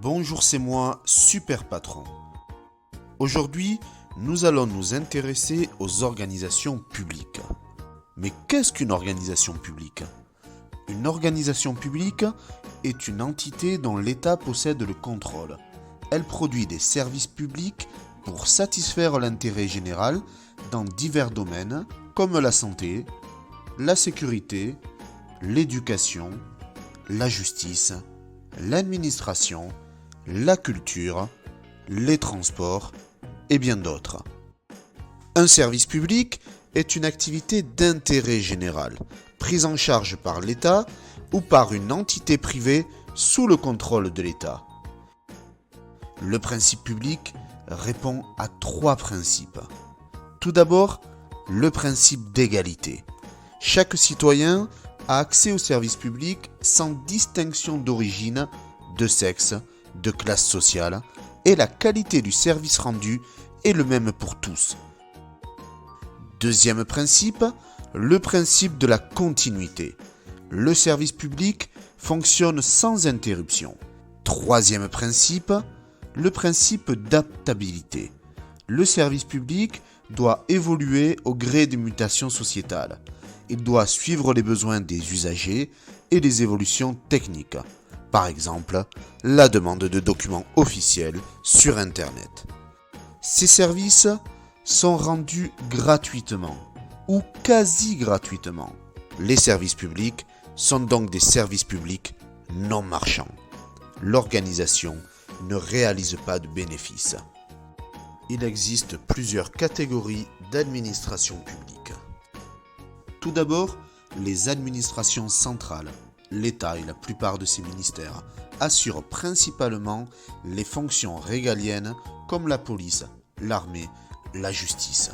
Bonjour, c'est moi, Super Patron. Aujourd'hui, nous allons nous intéresser aux organisations publiques. Mais qu'est-ce qu'une organisation publique ? Une organisation publique est une entité dont l'État possède le contrôle. Elle produit des services publics pour satisfaire l'intérêt général dans divers domaines comme la santé, la sécurité, l'éducation, la justice, l'administration, la culture, les transports et bien d'autres. Un service public est une activité d'intérêt général, prise en charge par l'État ou par une entité privée sous le contrôle de l'État. Le principe public répond à 3 principes. Tout d'abord, le principe d'égalité. Chaque citoyen a accès aux services publics sans distinction d'origine, de sexe, de classe sociale, et la qualité du service rendu est le même pour tous. Deuxième principe, le principe de la continuité. Le service public fonctionne sans interruption. Troisième principe, le principe d'adaptabilité. Le service public doit évoluer au gré des mutations sociétales. Il doit suivre les besoins des usagers et les évolutions techniques. Par exemple, la demande de documents officiels sur Internet. Ces services sont rendus gratuitement ou quasi gratuitement. Les services publics sont donc des services publics non marchands. L'organisation ne réalise pas de bénéfices. Il existe plusieurs catégories d'administration publique. Tout d'abord, les administrations centrales. L'État et la plupart de ses ministères assurent principalement les fonctions régaliennes comme la police, l'armée, la justice.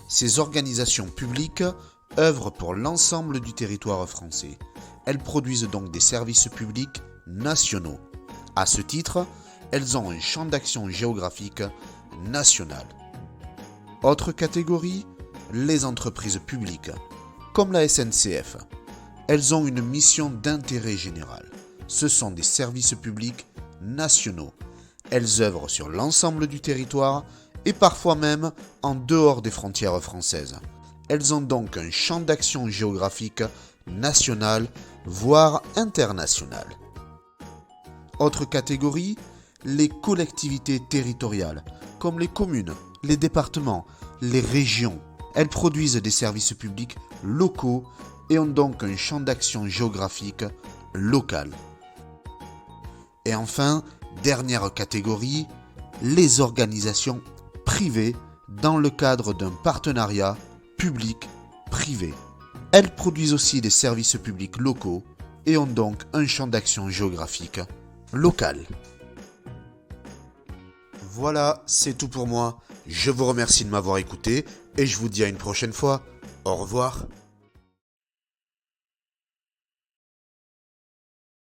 Ces organisations publiques œuvrent pour l'ensemble du territoire français. Elles produisent donc des services publics nationaux. À ce titre, elles ont un champ d'action géographique national. Autre catégorie, les entreprises publiques, comme la SNCF. Elles ont une mission d'intérêt général. Ce sont des services publics nationaux. Elles œuvrent sur l'ensemble du territoire et parfois même en dehors des frontières françaises. Elles ont donc un champ d'action géographique national, voire international. Autre catégorie, les collectivités territoriales, comme les communes, les départements, les régions. Elles produisent des services publics locaux et ont donc un champ d'action géographique local. Et enfin, dernière catégorie, les organisations privées dans le cadre d'un partenariat public-privé. Elles produisent aussi des services publics locaux et ont donc un champ d'action géographique local. Voilà, c'est tout pour moi. Je vous remercie de m'avoir écouté et je vous dis à une prochaine fois. Au revoir.